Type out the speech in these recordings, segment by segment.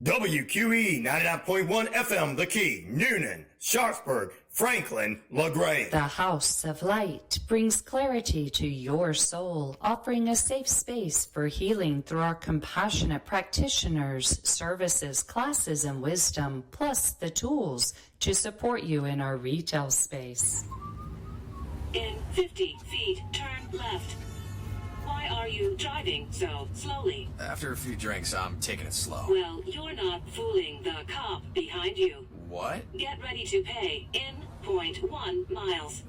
WQEE 99.1 FM, The Key, Newnan, Sharpsburg, Franklin, LaGrange. The House of Light brings clarity to your soul, offering a safe space for healing through our compassionate practitioners, services, classes, and wisdom, plus the tools to support you in our retail space. In 50 feet, turn left. Why are you driving so slowly? After a few drinks, I'm taking it slow. Well, you're not fooling the cop behind you. What? Get ready to pay in 0.1 miles.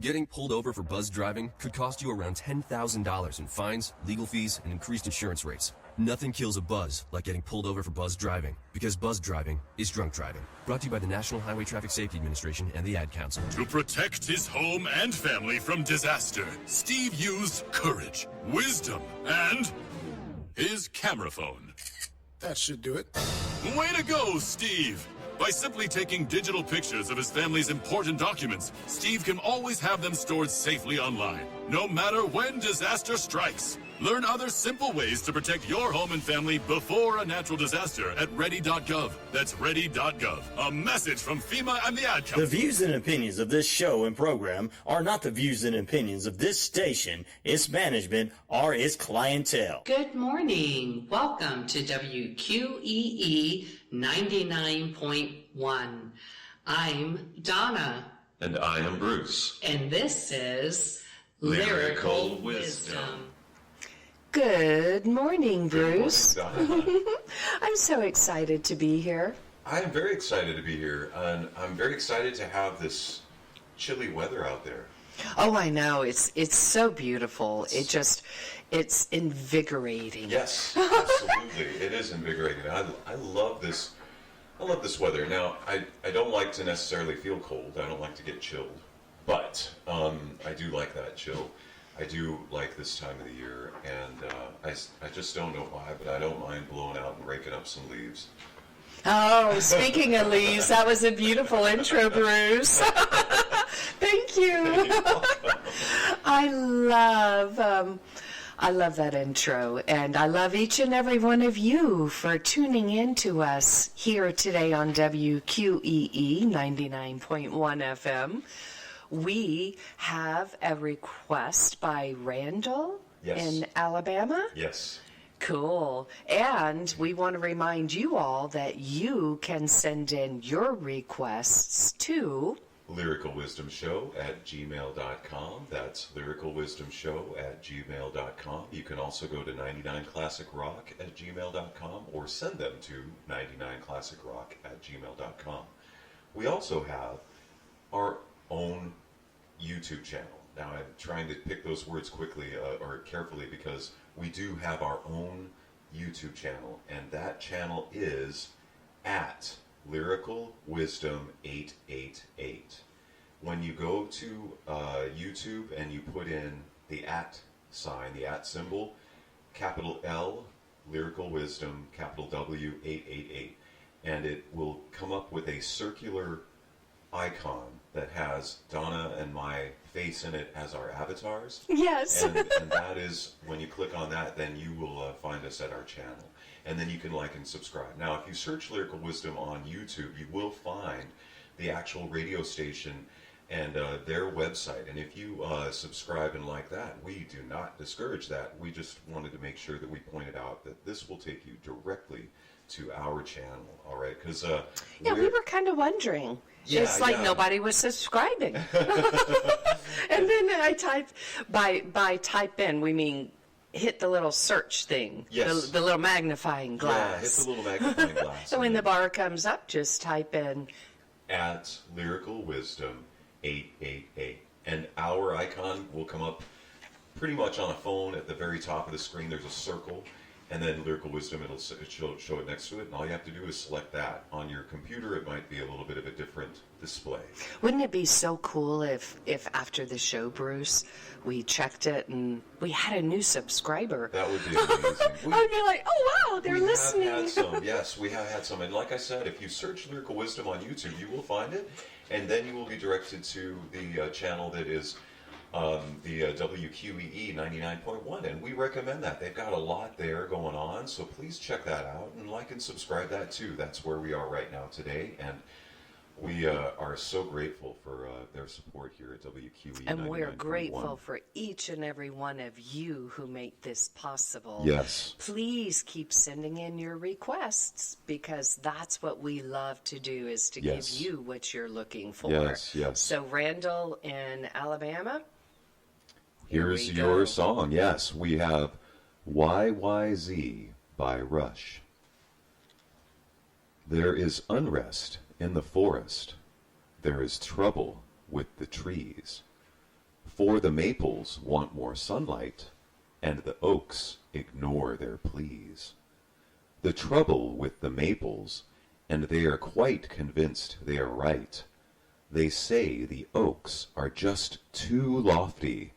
Getting pulled over for buzz driving could cost you around $10,000 in fines, legal fees, and increased insurance rates. Nothing kills a buzz like getting pulled over for buzz driving, because buzz driving is drunk driving. Brought to you by the National Highway Traffic Safety Administration and the Ad Council. To protect his home and family from disaster, Steve used courage, wisdom, and his camera phone. That should do it. Way to go, Steve! By simply taking digital pictures of his family's important documents, Steve can always have them stored safely online, no matter when disaster strikes. Learn other simple ways to protect your home and family before a natural disaster at ready.gov. That's ready.gov. A message from FEMA and the Ad Council. The views and opinions of this show and program are not the views and opinions of this station, its management, or its clientele. Good morning. Welcome to WQEE 99.1. I'm Donna. And I am Bruce. And this is Lyrical Wisdom. Good morning, Bruce. Good morning, Donna. I'm so excited to be here. I am very excited to be here, and I'm very excited to have this chilly weather out there. Oh, I know. It's so beautiful. It's invigorating. Yes, absolutely. It is invigorating. I love this. I love this weather. Now, I don't like to necessarily feel cold. I don't like to get chilled, but I do like that chill. I do like this time of the year, and I just don't know why, but I don't mind blowing out and raking up some leaves. Oh, speaking of leaves, that was a beautiful intro, Bruce. Thank you. I love that intro, and I love each and every one of you for tuning in to us here today on WQEE 99.1 FM. We have a request by Randall in Alabama. Yes. Cool. And we want to remind you all that you can send in your requests to lyricalwisdomshow@gmail.com. That's lyricalwisdomshow@gmail.com. You can also go to 99classicrock@gmail.com or send them to 99classicrock@gmail.com. We also have our own YouTube channel. Now I'm trying to pick those words quickly or carefully because we do have our own YouTube channel, and that channel is at Lyrical Wisdom 888. When you go to YouTube and you put in the at sign, the at symbol, capital L, Lyrical Wisdom, capital W 888, and it will come up with a circular icon that has Donna and my face in it as our avatars. Yes. And that is, when you click on that, then you will find us at our channel. And then you can like and subscribe. Now, if you search Lyrical Wisdom on YouTube, you will find the actual radio station and their website. And if you subscribe and like that, we do not discourage that. We just wanted to make sure that we pointed out that this will take you directly to our channel, all right? Because we were kind of wondering. It's like nobody was subscribing. And then I type, by type in, we mean hit the little search thing, yes. the little magnifying glass. Yeah, hit the little magnifying glass. So when the bar comes up, just type in at Lyrical Wisdom 888. And our icon will come up pretty much on a phone at the very top of the screen. There's a circle. And then Lyrical Wisdom, it'll show it next to it, and all you have to do is select that. On your computer, it might be a little bit of a different display. Wouldn't it be so cool if after the show, Bruce, we checked it and we had a new subscriber? That would be amazing. I'd be like, oh, wow, they're listening. We have had some, yes, we have had some. And like I said, if you search Lyrical Wisdom on YouTube, you will find it, and then you will be directed to the channel that is the WQEE 99.1, and we recommend that. They've got a lot there going on, so please check that out and like and subscribe that too. That's where we are right now today, and we are so grateful for their support here at WQEE. And we're 99.1. grateful for each and every one of you who make this possible. Yes. Please keep sending in your requests, because that's what we love to do, is to Yes. give you what you're looking for. Yes, yes. So Randall in Alabama, Here's we your go. song. Yes, we have YYZ by Rush. There is unrest in the forest. There is trouble with the trees. For the maples want more sunlight, and the oaks ignore their pleas. The trouble with the maples, and they are quite convinced they are right. They say the oaks are just too lofty,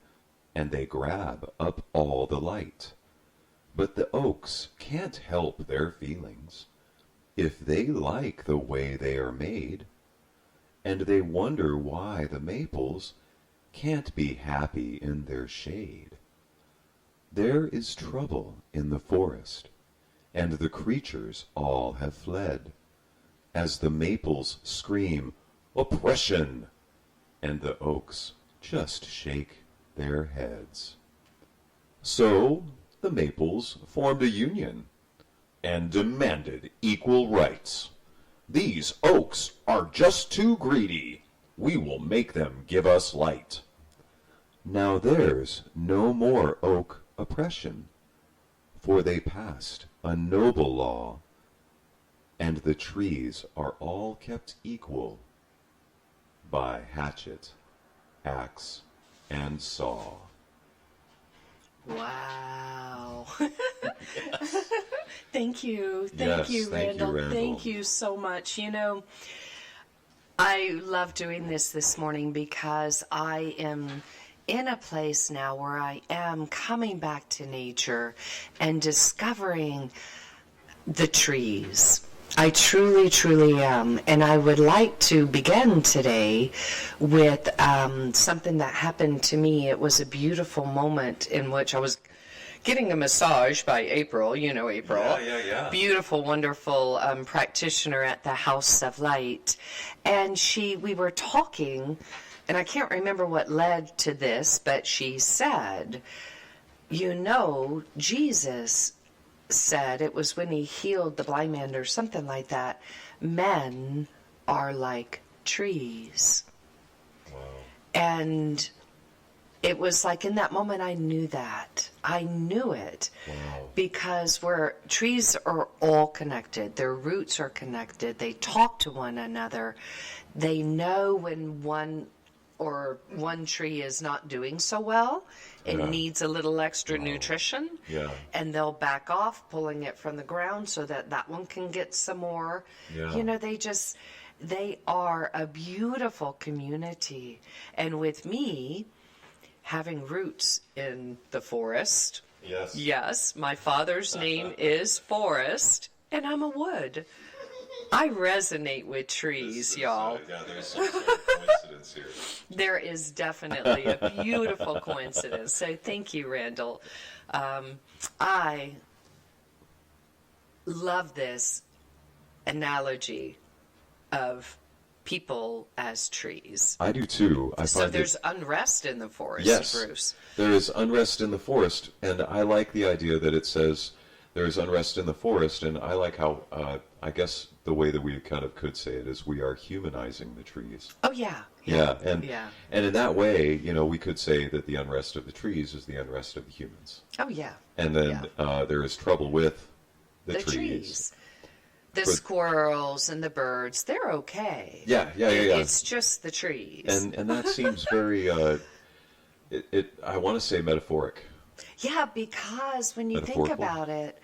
and they grab up all the light. But the oaks can't help their feelings if they like the way they are made, and they wonder why the maples can't be happy in their shade. There is trouble in the forest, and the creatures all have fled, as the maples scream, "Oppression!" and the oaks just shake their heads. So the maples formed a union and demanded equal rights. These oaks are just too greedy. We will make them give us light. Now there's no more oak oppression, for they passed a noble law, and the trees are all kept equal by hatchet, axe, and saw. Wow. Thank you. Yes, Thank you, thank you, Randall. Randall. Thank you so much. You know, I love doing this morning because I am in a place now where I am coming back to nature and discovering the trees. I truly, truly am. And I would like to begin today with something that happened to me. It was a beautiful moment in which I was getting a massage by April. You know April. Yeah. Beautiful, wonderful practitioner at the House of Light. And we were talking, and I can't remember what led to this, but she said, you know, Jesus said, it was when he healed the blind man or something like that, men are like trees. Wow. And it was like in that moment I knew that. I knew it. Wow. Because trees are all connected. Their roots are connected. They talk to one another. They know when one tree is not doing so well. It needs a little extra nutrition. Yeah. And they'll back off, pulling it from the ground so that one can get some more. Yeah. You know, they are a beautiful community. And with me having roots in the forest. Yes. Yes, my father's name is Forest, and I'm a wood. I resonate with trees, y'all. Yeah, there's some sort of coincidence here. There is definitely a beautiful coincidence. So thank you, Randall. I love this analogy of people as trees. I do too. So there's unrest in the forest, yes, Bruce. there is unrest in the forest, and I like the idea that it says there is unrest in the forest, and I like how, I guess the way that we kind of could say it is we are humanizing the trees. Oh, yeah. And in that way, you know, we could say that the unrest of the trees is the unrest of the humans. Oh, yeah. And then there is trouble with the trees. The squirrels and the birds, they're okay. Yeah. It's just the trees. And that seems very, I want to say metaphoric. Yeah, because when you think about it,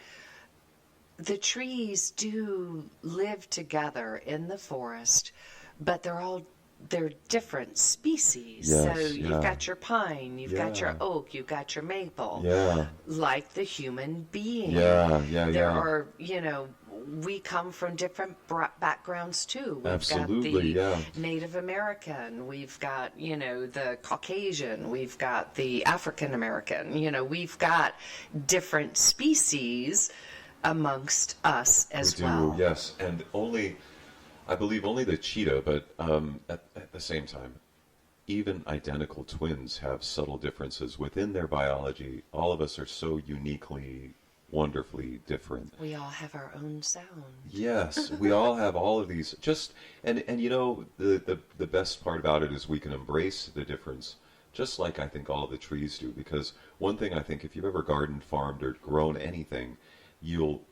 the trees do live together in the forest, but they're different species. Yes, so you've got your pine, you've got your oak, you've got your maple. Yeah. Like the human being. Yeah. There are, you know, we come from different backgrounds too. We've Absolutely, got the Native American, we've got, the Caucasian, we've got the African American, we've got different species amongst us as well. Yes, and I believe only the cheetah, but at the same time, even identical twins have subtle differences within their biology. All of us are so uniquely, wonderfully different. We all have our own sound. Yes, we all have all of these. And the best part about it is we can embrace the difference, just like I think all of the trees do. Because one thing I think, if you've ever gardened, farmed, or grown anything, you'll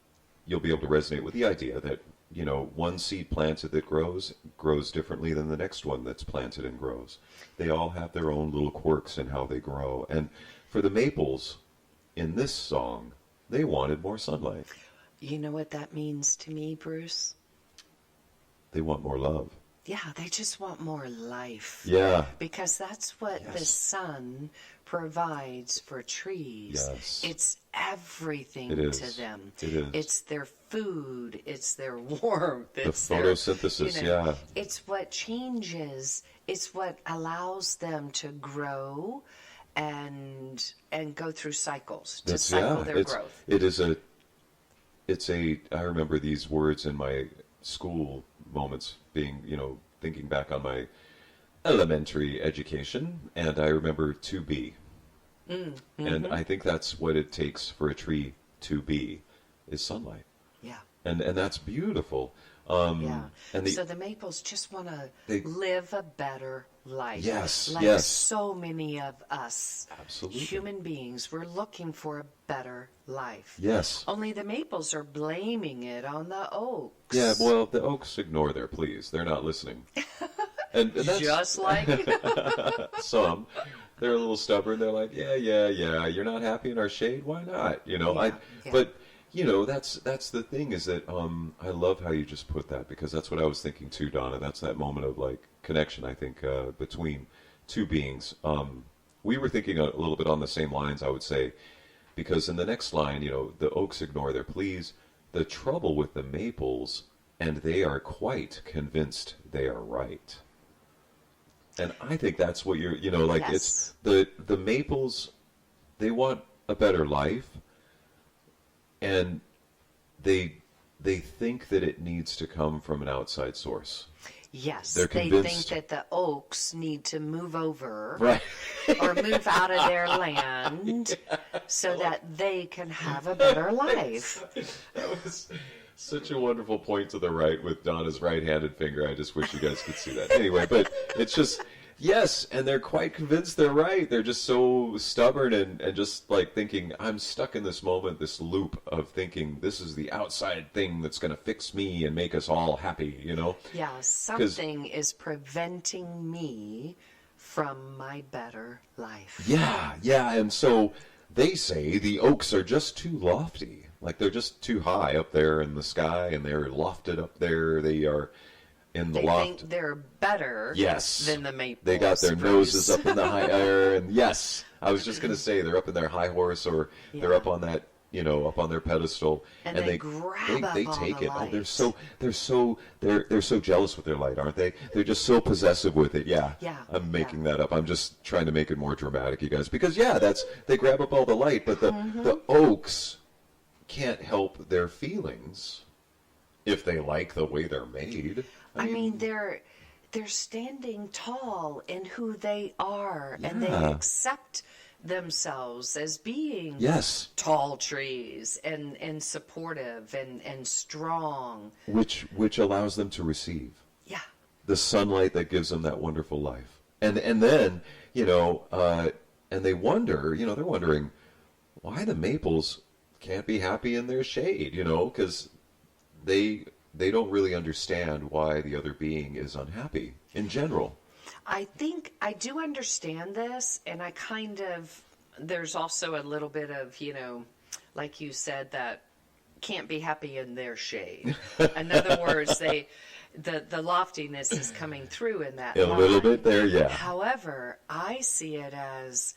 be able to resonate with the idea that one seed planted that grows differently than the next one that's planted and grows. They all have their own little quirks in how they grow. And for the maples in this song, they wanted more sunlight. You know what that means to me, Bruce? They want more love. Yeah, they just want more life. Yeah. Because that's what the sun provides for trees. Yes. It's everything to them. It is. It's their food. It's their warmth. It's the photosynthesis, It's what changes. It's what allows them to grow and go through cycles, to cycle their growth. I remember these words in my school moments being, thinking back on my elementary education, and I remember to be. Mm-hmm. And I think that's what it takes for a tree to be, is sunlight. Yeah. And that's beautiful. Yeah. And So the maples just want to live a better life. Yes, like yes. so many of us. Absolutely. Human beings, we're looking for a better life. Yes. Only the maples are blaming it on the oaks. Yeah, well, the oaks ignore their pleas. They're not listening. And that's just like some. They're a little stubborn. They're like, yeah. You're not happy in our shade? Why not? But that's the thing, is that I love how you just put that, because that's what I was thinking too, Donna. That's that moment of like connection, I think, between two beings. We were thinking a little bit on the same lines, I would say, because in the next line, the oaks ignore their pleas. The trouble with the maples, and they are quite convinced they are right. And I think that's what you're, it's the maples, they want a better life, and they think that it needs to come from an outside source. Yes, They're they convinced. think that the oaks need to move over Right. or move out of their land so that they can have a better life. That was such a wonderful point to the right with Donna's right-handed finger. I just wish you guys could see that. Anyway, but it's just, yes, and they're quite convinced they're right. They're just so stubborn and just like thinking, I'm stuck in this moment, this loop of thinking this is the outside thing that's going to fix me and make us all happy, Yeah, something is preventing me from my better life. Yeah, and so they say the oaks are just too lofty. Like they're just too high up there in the sky, and they're lofted up there. They are in the loft. They think they're better than the maples. They got their noses up in the high air, and yes, I was just going to say they're up in their high horse, or they're up on that, up on their pedestal, and they grab up they all take the it. light. Oh, they're so jealous with their light, aren't they? They're just so possessive with it. Yeah. I'm making that up. I'm just trying to make it more dramatic, you guys, because they grab up all the light, but the oaks can't help their feelings if they like the way they're made. I mean they're standing tall in who they are, and they accept themselves as being tall trees and supportive and strong, which allows them to receive the sunlight that gives them that wonderful life. And then and they wonder, they're wondering why the maples can't be happy in their shade, because they don't really understand why the other being is unhappy in general. I think I do understand this, and there's also a little bit of, like you said, that can't be happy in their shade. In other words, the loftiness is coming through in that line. Little bit there, yeah. However, I see it as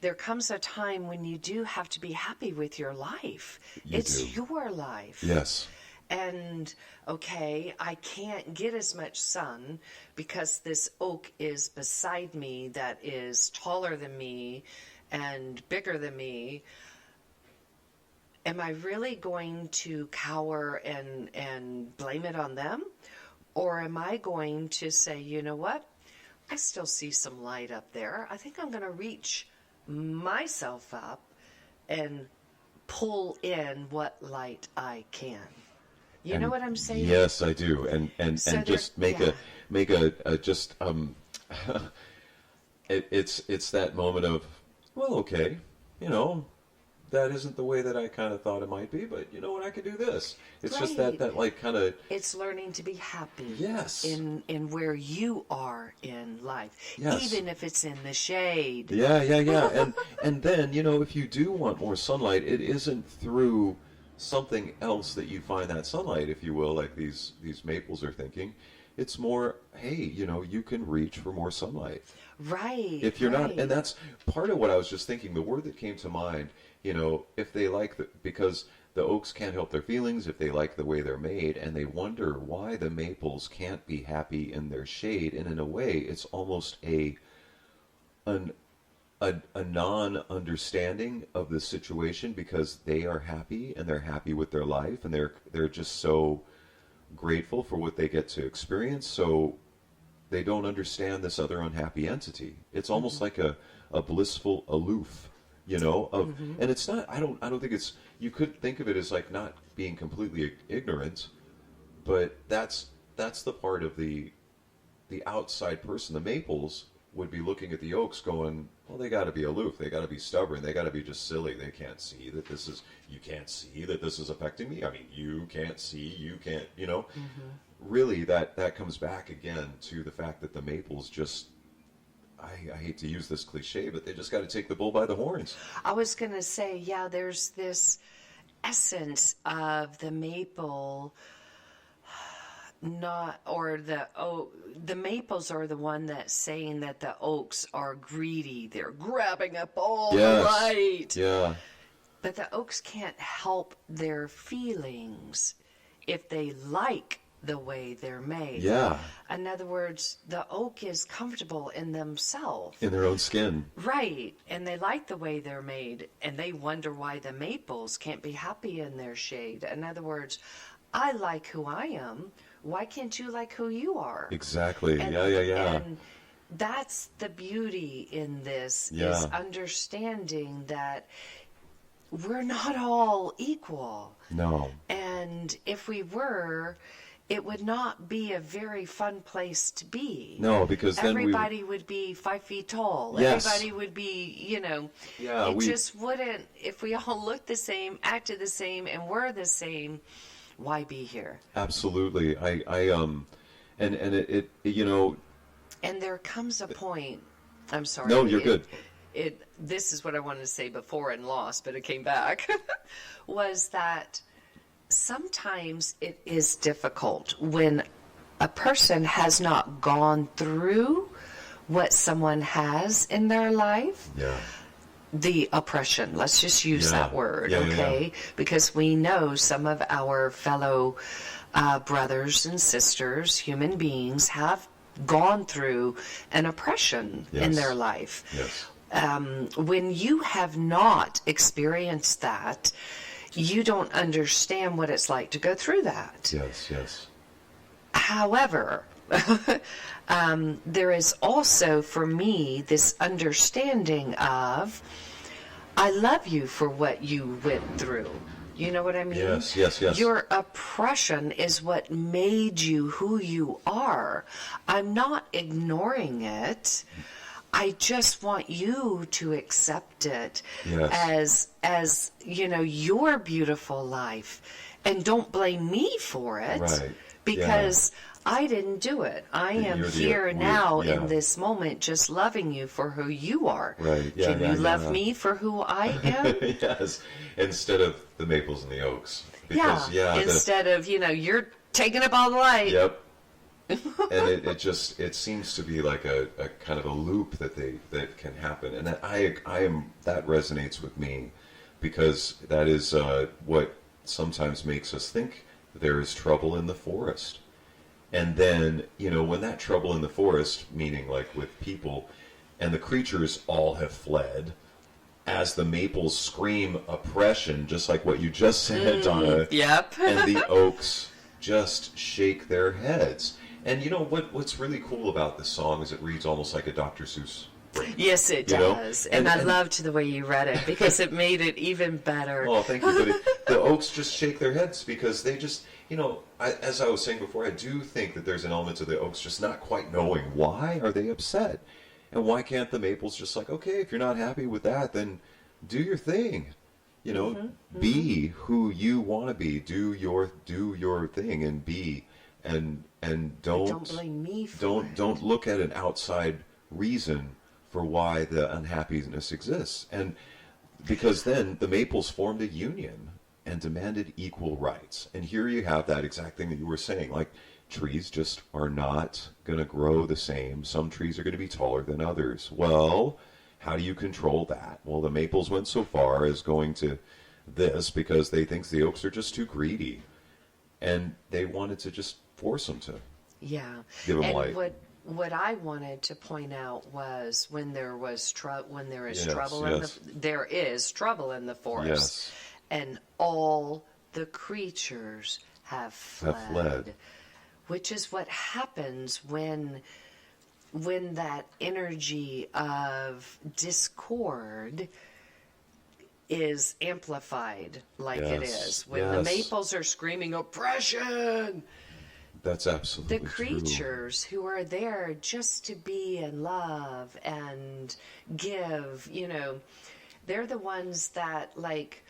there comes a time when you do have to be happy with your life. It's your life. Yes. And, okay, I can't get as much sun because this oak is beside me that is taller than me and bigger than me. Am I really going to cower and blame it on them? Or am I going to say, you know what? I still see some light up there. I think I'm going to reach myself up and pull in what light I can. You know what I'm saying? Yes, I do. And So just make a just it's that moment of, well, okay, you know, that isn't the way that I kind of thought it might be, but you know what, I could do this. It's just that like kind of, it's learning to be happy. Yes. In where you are in life. Yes. Even if it's in the shade. Yeah. And then, you know, if you do want more sunlight, it isn't through something else that you find that sunlight, if you will, like these maples are thinking. It's more, hey, you know, you can reach for more sunlight. Right. If you're not, and that's part of what I was just thinking, the word that came to mind, you know, if they like because the oaks can't help their feelings if they like the way they're made, and they wonder why the maples can't be happy in their shade, and in a way, it's almost a non-understanding of the situation because they are happy and they're happy with their life and they're just so grateful for what they get to experience, so they don't understand this other unhappy entity. It's almost like a blissful aloof, you know, of and it's not, I don't think it's, you could think of it as like not being completely ignorant, but that's the part of the outside person. The maples would be looking at the oaks going, well, they got to be aloof, they got to be stubborn, they got to be just silly, they can't see that this is, you can't see that this is affecting me, I mean, you can't see, you can't, you know. Really, that comes back again to the fact that the maples just, I hate to use this cliche, but they just got to take the bull by the horns. I was going to say, yeah, there's this essence of the maple, the maples are the one that's saying that the oaks are greedy. They're grabbing up all the light. Yeah. But the oaks can't help their feelings if they like the way they're made. Yeah. In other words, the oak is comfortable in themselves. In their own skin. Right. And they like the way they're made. And they wonder why the maples can't be happy in their shade. In other words, I like who I am. Why can't you like who you are? Exactly. And, Yeah. And that's the beauty in this, Yeah. is understanding that we're not all equal. No. And if we were, it would not be a very fun place to be. No, because then everybody would be 5 feet tall. Yes. Everybody would be, you know, Yeah, it just wouldn't, if we all looked the same, acted the same, and were the same, why be here? Absolutely. And it you know. And there comes a point, I'm sorry. No, you're good. This is what I wanted to say before and lost, but it came back, was that sometimes it is difficult when a person has not gone through what someone has in their life. Yeah. The oppression, let's just use that word, okay? Because we know some of our fellow brothers and sisters, human beings, have gone through an oppression in their life. Yes. When you have not experienced that, you don't understand what it's like to go through that. Yes. However, there is also, for me, this understanding of, I love you for what you went through. You know what I mean? Yes. Your oppression is what made you who you are. I'm not ignoring it. I just want you to accept it as you know, your beautiful life, and don't blame me for it, right. Because I didn't do it. I am here now in this moment, just loving you for who you are. Right. Can you love me for who I am? Yes. Instead of the maples and the oaks. Because, instead of, you know, you're taking up all the light. Yep. And it seems to be like a kind of a loop that can happen, and that resonates with me, because that is what sometimes makes us think there is trouble in the forest. And then, when that trouble in the forest, meaning like with people, and the creatures all have fled, as the maples scream oppression, just like what you just said, Donna. Yep. And the oaks just shake their heads. And what's really cool about this song is it reads almost like a Dr. Seuss. Yes, it does. And I loved the way you read it, because it made it even better. Oh, thank you. But the oaks just shake their heads because they just, as I was saying before, I do think that there's an element to the oaks just not quite knowing why are they upset. And why can't the maples just like, okay, if you're not happy with that, then do your thing. Be who you want to be. Do your thing and be. And don't blame me for it. Don't look at an outside reason for why the unhappiness exists. And because then the maples formed a union and demanded equal rights. And here you have that exact thing that you were saying, like trees just are not going to grow the same. Some trees are going to be taller than others. Well, how do you control that? Well, the maples went so far as going to this because they think the oaks are just too greedy. And they wanted to just force them to give them light. What I wanted to point out was when there is trouble in the forest, and all the creatures have fled. Which is what happens when that energy of discord is amplified like it is. When the maples are screaming oppression. That's absolutely the creatures who are there just to be and love and give, they're the ones that like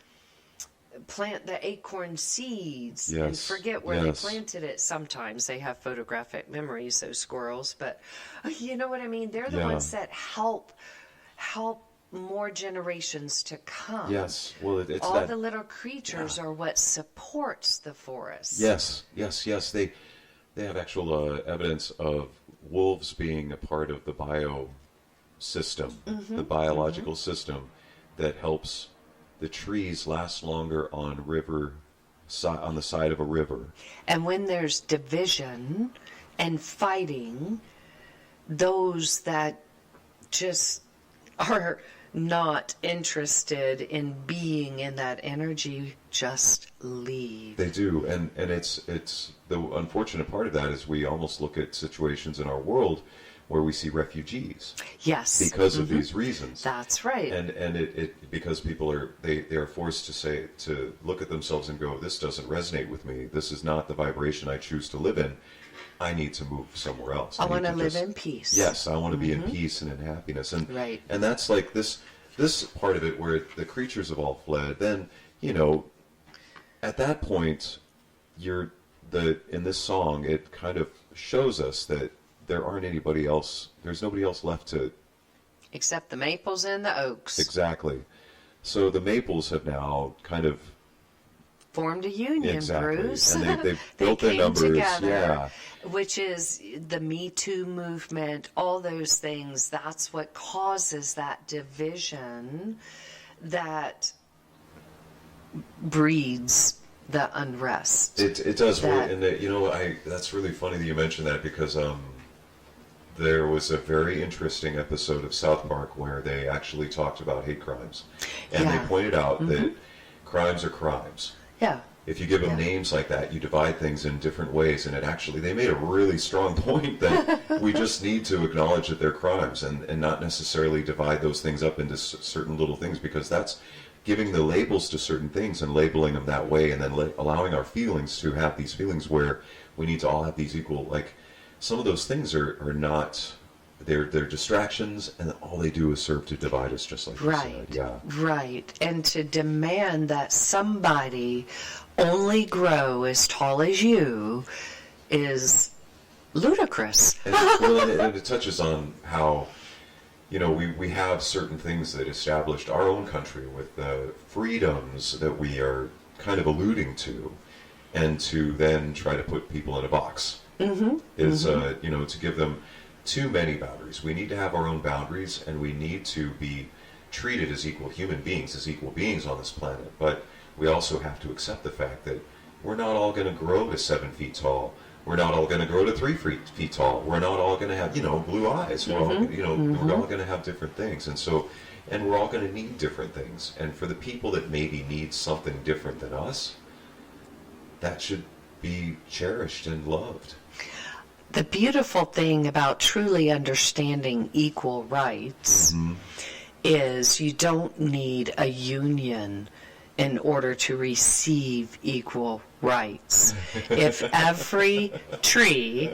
plant the acorn seeds and forget where they planted it. Sometimes they have photographic memories, those squirrels, but you know what I mean? They're the ones that help more generations to come. Yes. Well, it's all the little creatures are what supports the forest. Yes. They have actual evidence of wolves being a part of the biosystem, the biological system that helps the trees last longer on the side of a river. And when there's division and fighting, those that just are not interested in being in that energy just leave. They do, and it's the unfortunate part of that is we almost look at situations in our world where we see refugees. Yes. Because of these reasons. That's right. And it because people are they are forced to look at themselves and go, this doesn't resonate with me. This is not the vibration I choose to live in. I need to move somewhere else. I want to live in peace. Yes, I want to be in peace and in happiness. And right. And that's like this part of it where the creatures have all fled. Then, at that point, in this song, it kind of shows us that there aren't anybody else. There's nobody else left to. Except the maples and the oaks. Exactly. So the maples have now kind of formed a union, Bruce. And they've built their numbers. Together, which is the Me Too movement, all those things. That's what causes that division that breeds the unrest. It does. And that's really funny that you mentioned that because there was a very interesting episode of South Park where they actually talked about hate crimes. And they pointed out that crimes are crimes. Yeah. If you give them names like that, you divide things in different ways. And they made a really strong point that we just need to acknowledge that they're crimes and not necessarily divide those things up into certain little things, because that's giving the labels to certain things and labeling them that way, and then allowing our feelings to have these feelings where we need to all have these equal, like some of those things are not, they're distractions, and all they do is serve to divide us, just like you said. Yeah. Right. And to demand that somebody only grow as tall as you is ludicrous. And it touches on how, we have certain things that established our own country with the freedoms that we are kind of alluding to, and to then try to put people in a box. is to give them too many boundaries. We need to have our own boundaries, and we need to be treated as equal human beings, as equal beings on this planet. But we also have to accept the fact that we're not all going to grow to 7 feet tall. We're not all going to grow to 3 feet tall. We're not all going to have, blue eyes. We're all, we're all going to have different things. And we're all going to need different things. And for the people that maybe need something different than us, that should be cherished and loved. The beautiful thing about truly understanding equal rights is you don't need a union in order to receive equal rights. If every tree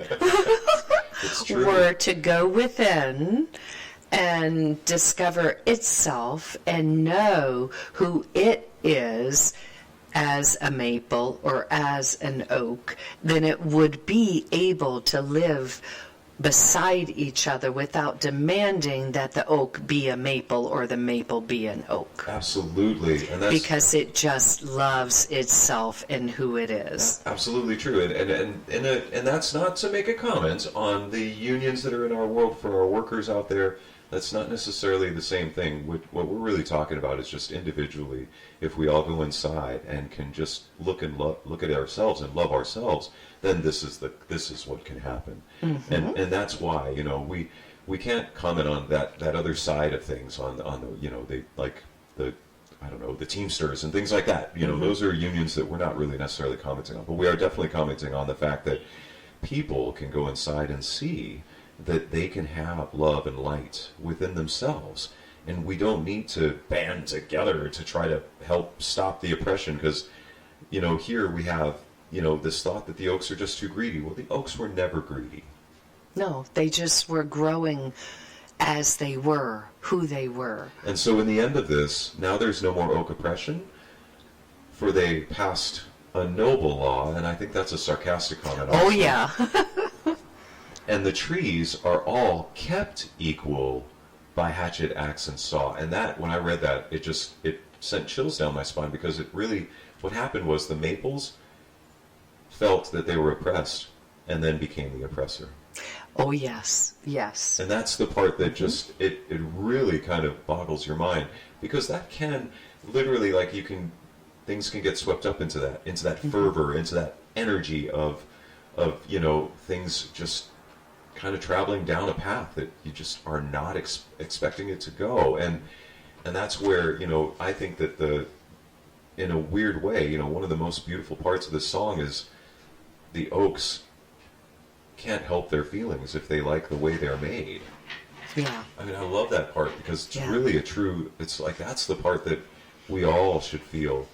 were to go within and discover itself and know who it is as a maple or as an oak, then it would be able to live beside each other without demanding that the oak be a maple or the maple be an oak. Absolutely. And that's, because it just loves itself and who it is. Absolutely true. And that's not to make a comment on the unions that are in our world for our workers out there. That's not necessarily the same thing. What we're really talking about is just individually, if we all go inside and can just look at ourselves and love ourselves, then this is what can happen. And that's why we can't comment on that other side of things on the Teamsters and things like that. Those are unions that we're not really necessarily commenting on, but we are definitely commenting on the fact that people can go inside and see that they can have love and light within themselves, and we don't need to band together to try to help stop the oppression, because here we have this thought that the oaks are just too greedy. Well, the oaks were never greedy. No, they just were growing as they were, who they were. And so in the end of this, now there's no more oak oppression, for they passed a noble law, and I think that's a sarcastic comment also. Oh yeah. And the trees are all kept equal by hatchet, axe, and saw. And that, when I read that, it sent chills down my spine, because it really, what happened was the maples felt that they were oppressed and then became the oppressor. Oh yes, yes. And that's the part that just, it really kind of boggles your mind, because that can literally, things can get swept up into that fervor, into that energy of things just kind of traveling down a path that you just are not expecting it to go. And that's where, I think that in a weird way, one of the most beautiful parts of this song is the oaks can't help their feelings if they like the way they're made. Yeah. I mean, I love that part, because it's really it's like, that's the part that we all should feel.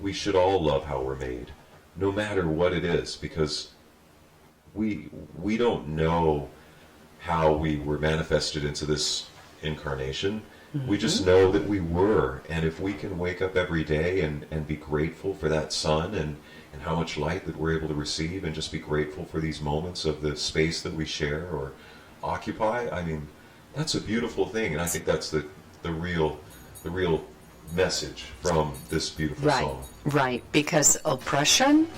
We should all love how we're made, no matter what it is, because we don't know how we were manifested into this incarnation. We just know that we were. And if we can wake up every day and be grateful for that sun and how much light that we're able to receive, and just be grateful for these moments of the space that we share or occupy, I mean, that's a beautiful thing. And I think that's the real message from this beautiful song. Right, because oppression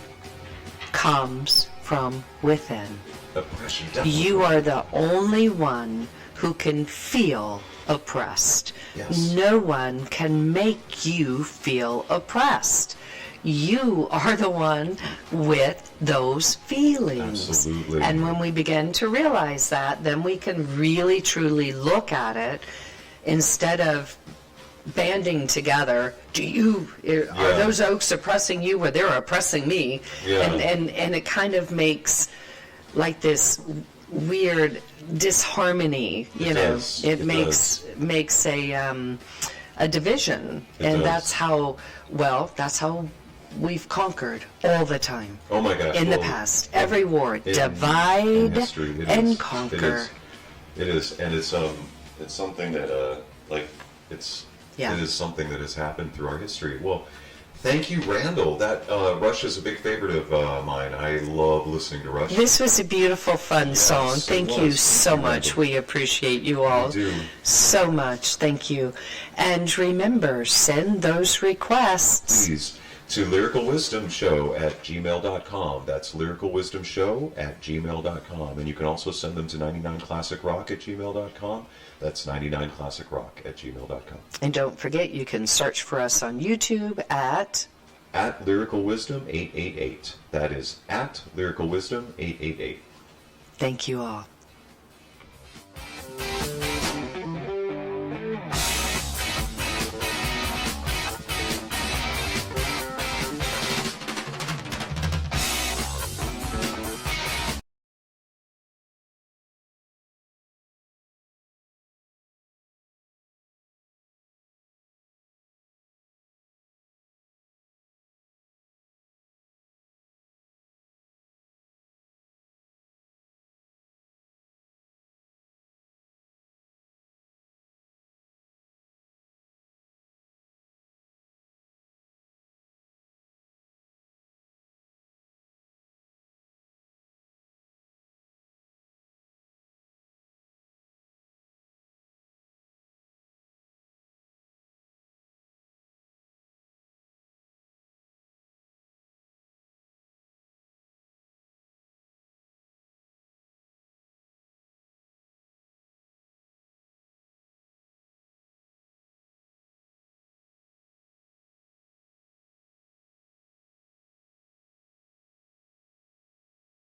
comes from within. Oppression, definitely. You are the only one who can feel oppressed. Yes. No one can make you feel oppressed. You are the one with those feelings. Absolutely. And when we begin to realize that, then we can really truly look at it instead of banding together. Are those oaks oppressing you, or they're oppressing me? Yeah. And it kind of makes like this weird disharmony, It makes a division. That's how we've conquered all the time. Oh my gosh. In the past, every war, divide and conquer. It is, and it's something that it is something that has happened through our history. Well, thank you, Randall. That Rush is a big favorite of mine. I love listening to Rush. This was a beautiful, fun song. Thank you so much. Randall. We appreciate you all so much. Thank you. And remember, send those requests. Please to lyricalwisdomshow@gmail.com. That's lyricalwisdomshow@gmail.com. And you can also send them to 99classicrock@gmail.com. That's 99classicrock@gmail.com. And don't forget, you can search for us on YouTube at Lyrical Wisdom 888. That is at Lyrical Wisdom 888. Thank you all.